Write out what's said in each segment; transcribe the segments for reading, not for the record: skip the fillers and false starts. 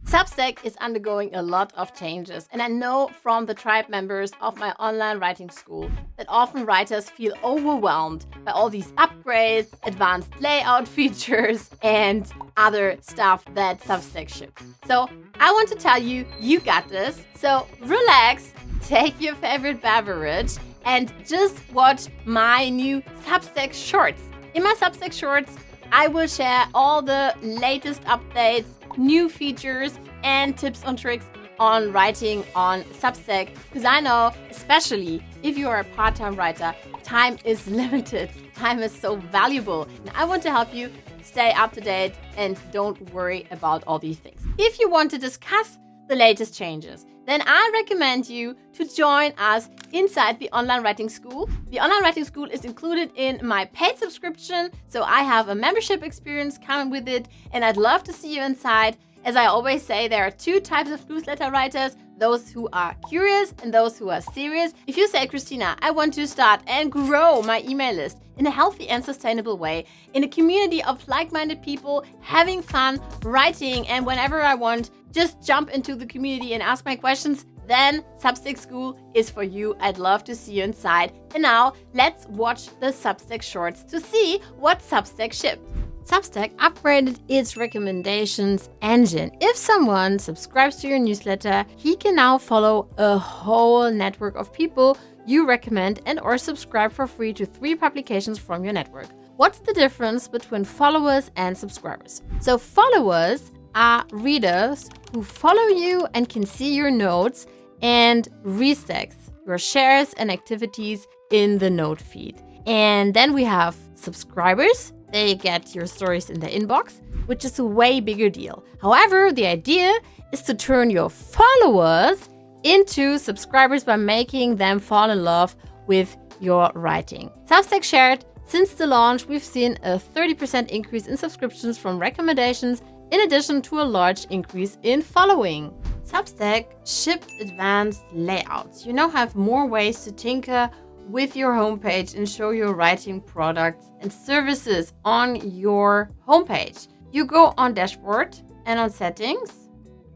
Substack is undergoing a lot of changes, and I know from the tribe members of my online writing school that often writers feel overwhelmed by all these upgrades, advanced layout features, and other stuff that Substack ships. So I want to tell you, you got this. So relax, take your favorite beverage, and just watch my new Substack shorts. In my Substack shorts, I will share all the latest updates, new features, and tips and tricks on writing on Substack. Because I know, especially if you are a part-time writer, time is limited. Time is so valuable. And I want to help you stay up to date and don't worry about all these things. If you want to discuss the latest changes, then I recommend you to join us inside the Online Writing School. The Online Writing School is included in my paid subscription, so I have a membership experience coming with it, and I'd love to see you inside. As I always say, there are two types of newsletter writers, those who are curious and those who are serious. If you say, Christina, I want to start and grow my email list in a healthy and sustainable way, in a community of like-minded people, having fun, writing, and whenever I want, just jump into the community and ask my questions, then Substack School is for you. I'd love to see you inside. And now let's watch the Substack shorts to see what Substack shipped. Substack upgraded its recommendations engine. If someone subscribes to your newsletter, he can now follow a whole network of people you recommend and or subscribe for free to 3 publications from your network. What's the difference between followers and subscribers? So followers are readers who follow you and can see your notes and restacks your shares and activities in the note feed. And then we have subscribers. They get your stories in their inbox, which is a way bigger deal. However, the idea is to turn your followers into subscribers by making them fall in love with your writing. Substack shared, since the launch, we've seen a 30% increase in subscriptions from recommendations, in addition to a large increase in following. Substack shipped advanced layouts. You now have more ways to tinker with your homepage and show your writing products and services on your homepage. You go on dashboard and on settings.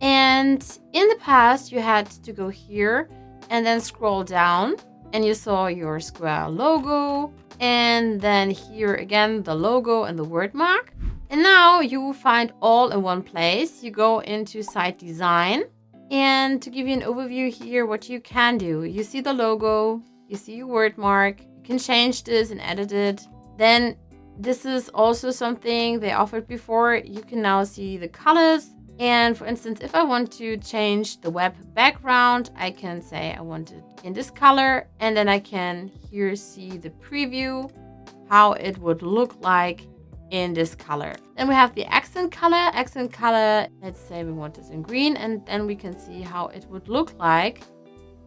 And in the past, you had to go here and then scroll down and you saw your square logo. And then here again, the logo and the word mark. And now you will find all in one place. You go into site design. And to give you an overview here, what you can do, you see the logo, you see your word mark, you can change this and edit it. Then this is also something they offered before. You can now see the colors. And for instance, if I want to change the web background, I can say I want it in this color. And then I can here see the preview, how it would look like in this color. Then we have the accent color. Accent color, let's say we want this in green. And then we can see how it would look like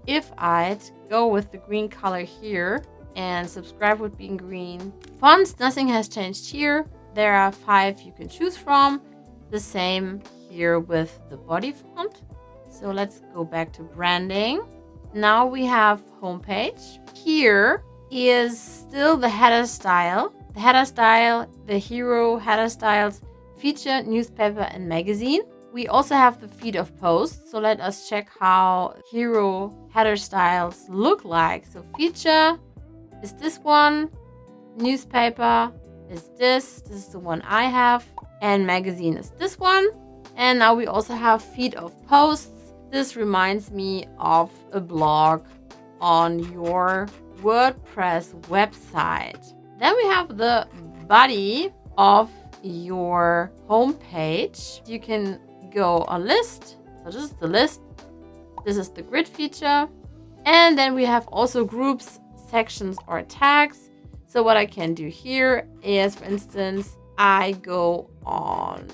if I'd go with the green color here, and subscribe would be in green. Fonts, nothing has changed here. There are 5 you can choose from. The same here with the body font. So let's go back to branding. Now we have homepage. Here is still the header style. The header style, the hero header styles feature newspaper and magazine. We also have the feed of posts. So let us check how hero header styles look like. So feature is this one. Newspaper is this. This is the one I have. And magazine is this one. And now we also have feed of posts. This reminds me of a blog on your WordPress website. Then we have the body of your homepage. You can go on list. So this is the list. This is the grid feature. And then we have also groups, sections, or tags. So what I can do here is, for instance, I go on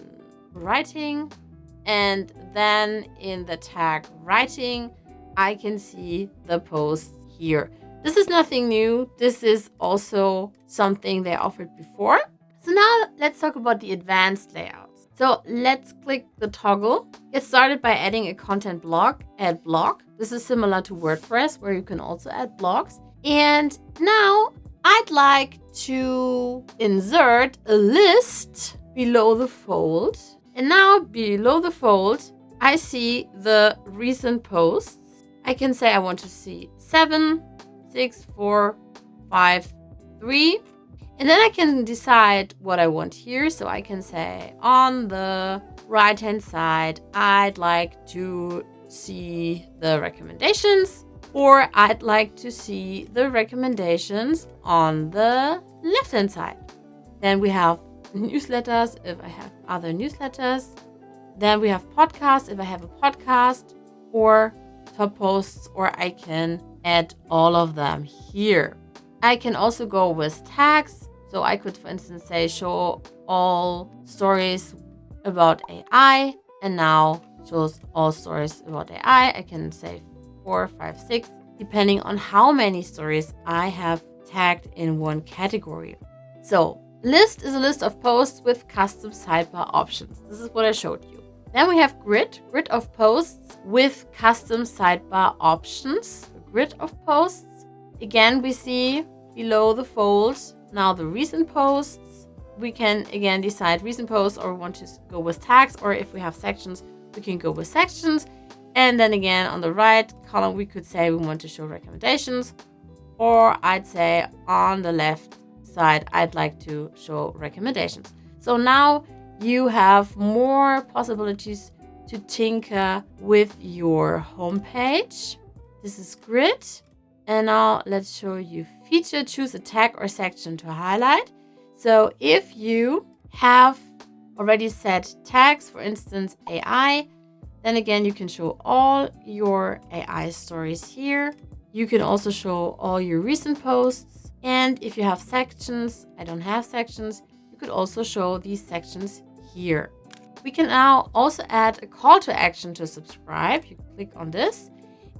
writing, and then in the tag writing, I can see the posts here. This is nothing new. This is also something they offered before. So now let's talk about the advanced layouts. So let's click the toggle. Get started by adding a content block. Add block. This is similar to WordPress, where you can also add blocks. And now I'd like to insert a list below the fold. And now below the fold, I see the recent posts. I can say I want to see 7, 6, 4, 5, 3. And then I can decide what I want here. So I can say on the right-hand side, I'd like to see the recommendations, or I'd like to see the recommendations on the left-hand side. Then we have newsletters if I have other newsletters. Then we have podcasts if I have a podcast, or top posts, or I can add all of them here. I can also go with tags. So I could, for instance, say show all stories about AI, and now shows all stories about AI. I can say 4, 5, 6, depending on how many stories I have tagged in one category. So list is a list of posts with custom sidebar options. This is what I showed you. Then we have grid of posts with custom sidebar options. Grid of posts. Again, we see below the folds now the recent posts. We can again decide recent posts, or we want to go with tags, or if we have sections, we can go with sections. And then again on the right column, we could say we want to show recommendations, or I'd say on the left side, I'd like to show recommendations. So now you have more possibilities to tinker with your homepage. This is grid. And now let's show you feature. Choose a tag or section to highlight. So if you have already set tags, for instance, AI, then again, you can show all your AI stories here. You can also show all your recent posts. And if you have sections, I don't have sections, you could also show these sections here. We can now also add a call to action to subscribe. You click on this.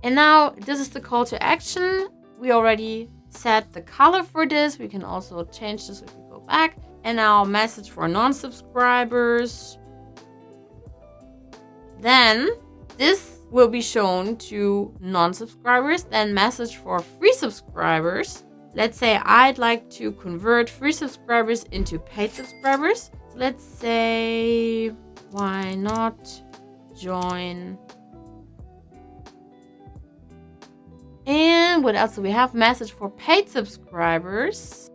And now this is the call to action. We already set the color for this. We can also change this if we go back. And now message for non-subscribers. Then this will be shown to non-subscribers. Then message for free subscribers. Let's say I'd like to convert free subscribers into paid subscribers. So let's say, why not join? And what else do we have? Message for paid subscribers.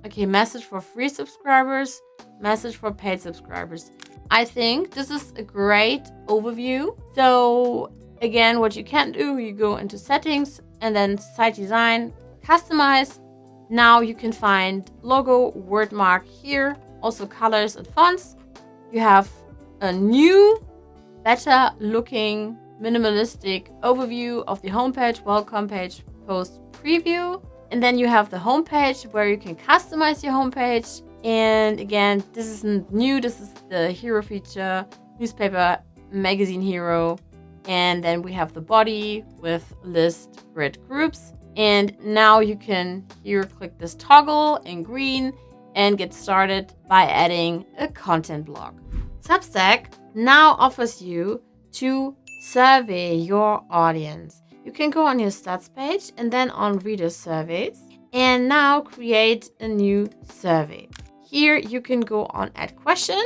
Okay, message for free subscribers, message for paid subscribers. I think this is a great overview. So again, what you can do, you go into settings and then site design, customize. Now you can find logo, word mark here, also colors and fonts. You have a new, better looking minimalistic overview of the homepage, welcome page, post preview. And then you have the homepage where you can customize your homepage. And again, this isn't new. This is the hero feature, newspaper, magazine hero. And then we have the body with list, grid, groups. And now you can here click this toggle in green and get started by adding a content block. Substack now offers you to survey your audience. You can go on your stats page and then on reader surveys and now create a new survey. Here you can go on add question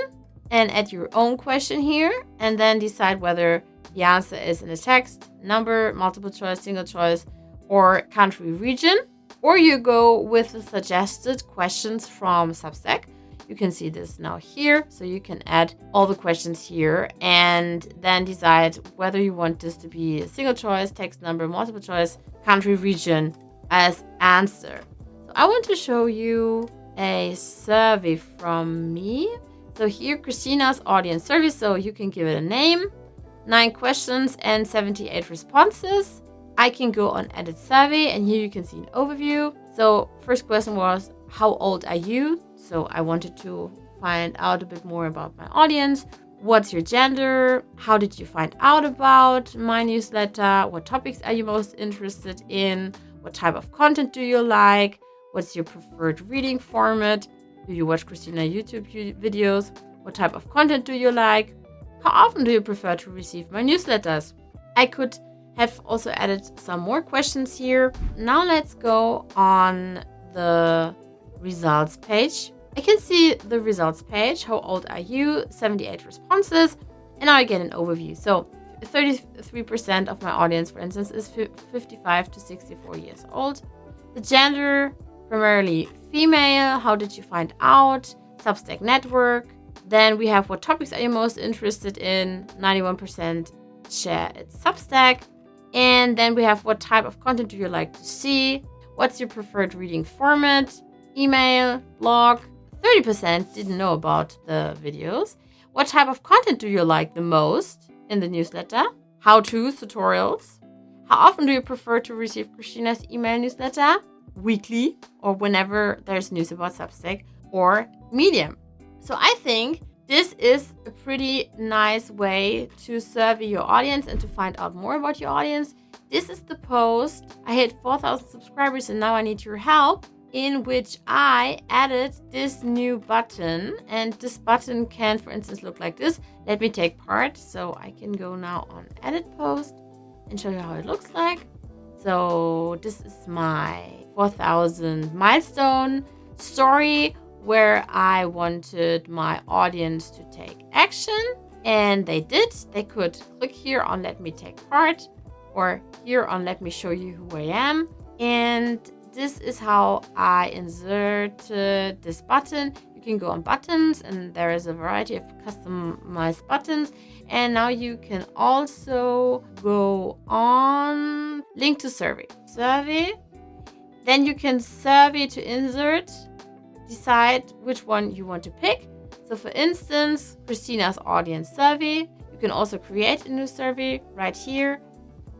and add your own question here and then decide whether the answer is in a text, number, multiple choice, single choice, or country region. Or you go with the suggested questions from Substack. You can see this now here. So you can add all the questions here and then decide whether you want this to be a single choice, text, number, multiple choice, country, region as answer. So I want to show you a survey from me. So here, Christina's audience survey. So you can give it a name, 9 questions and 78 responses. I can go on edit survey and here you can see an overview. So first question was, how old are you? So I wanted to find out a bit more about my audience. What's your gender? How did you find out about my newsletter? What topics are you most interested in? What type of content do you like? What's your preferred reading format? Do you watch Christina YouTube videos? What type of content do you like? How often do you prefer to receive my newsletters? I could have also added some more questions here. Now let's go on the results page. I can see the results page. How old are you? 78 responses. And now I get an overview. So 33% of my audience, for instance, is 55 to 64 years old. The gender, primarily female. How did you find out? Substack network. Then we have what topics are you most interested in? 91% share it's Substack. And then we have what type of content do you like to see? What's your preferred reading format? Email, blog. 30% didn't know about the videos. What type of content do you like the most in the newsletter? How-to tutorials. How often do you prefer to receive Christina's email newsletter? Weekly, or whenever there's news about Substack, or Medium. So I think this is a pretty nice way to survey your audience and to find out more about your audience. This is the post. I hit 4,000 subscribers and now I need your help, in which I added this new button. And this button can, for instance, look like this. Let me take part. So I can go now on edit post and show you how it looks like. So this is my 4,000 milestone story where I wanted my audience to take action, and they did. They could click here on let me take part, or here on let me show you who I am. And this is how I inserted this button. You can go on buttons and there is a variety of customized buttons. And now you can also go on link to survey. Then you can survey to insert. Decide which one you want to pick. So for instance, Christina's audience survey. You can also create a new survey right here.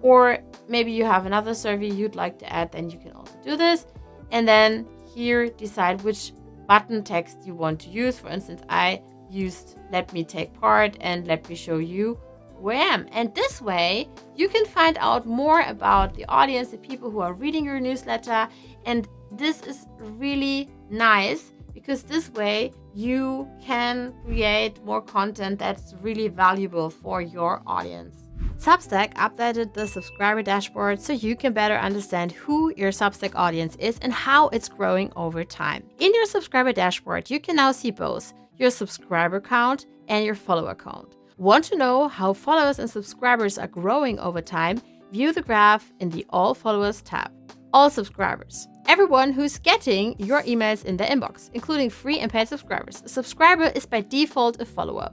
Or maybe you have another survey you'd like to add, then you can also do this. And then here, decide which button text you want to use. For instance, I used let me take part and let me show you who I am. And this way, you can find out more about the audience, the people who are reading your newsletter. And this is really nice because this way you can create more content that's really valuable for your audience. Substack updated the subscriber dashboard so you can better understand who your Substack audience is and how it's growing over time. In your subscriber dashboard, you can now see both your subscriber count and your follower count. Want to know how followers and subscribers are growing over time? View the graph in the All Followers tab. All subscribers. Everyone who's getting your emails in their inbox, including free and paid subscribers. A subscriber is by default a follower.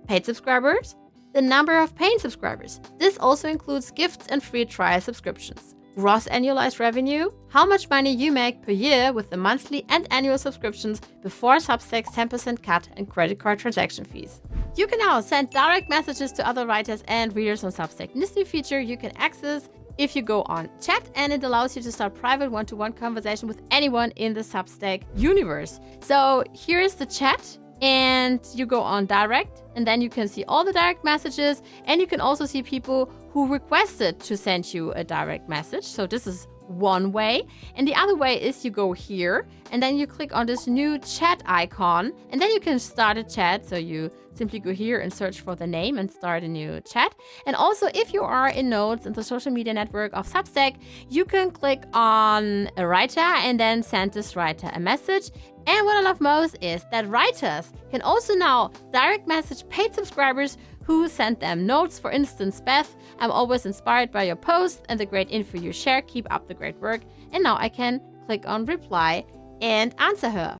Paid subscribers, the number of paying subscribers. This also includes gifts and free trial subscriptions. Gross annualized revenue, how much money you make per year with the monthly and annual subscriptions before Substack's 10% cut and credit card transaction fees. You can now send direct messages to other writers and readers on Substack. This new feature you can access if you go on chat, and it allows you to start private one-to-one conversation with anyone in the Substack universe. So here's the chat, and you go on direct, and then you can see all the direct messages, and you can also see people who requested to send you a direct message. So this is one way. And the other way is you go here and then you click on this new chat icon, and then you can start a chat. So you simply go here and search for the name and start a new chat. And also, if you are in Notes in the social media network of Substack, you can click on a writer and then send this writer a message. And what I love most is that writers can also now direct message paid subscribers who sent them notes. For instance, Beth, I'm always inspired by your posts and the great info you share. Keep up the great work. And now I can click on reply and answer her.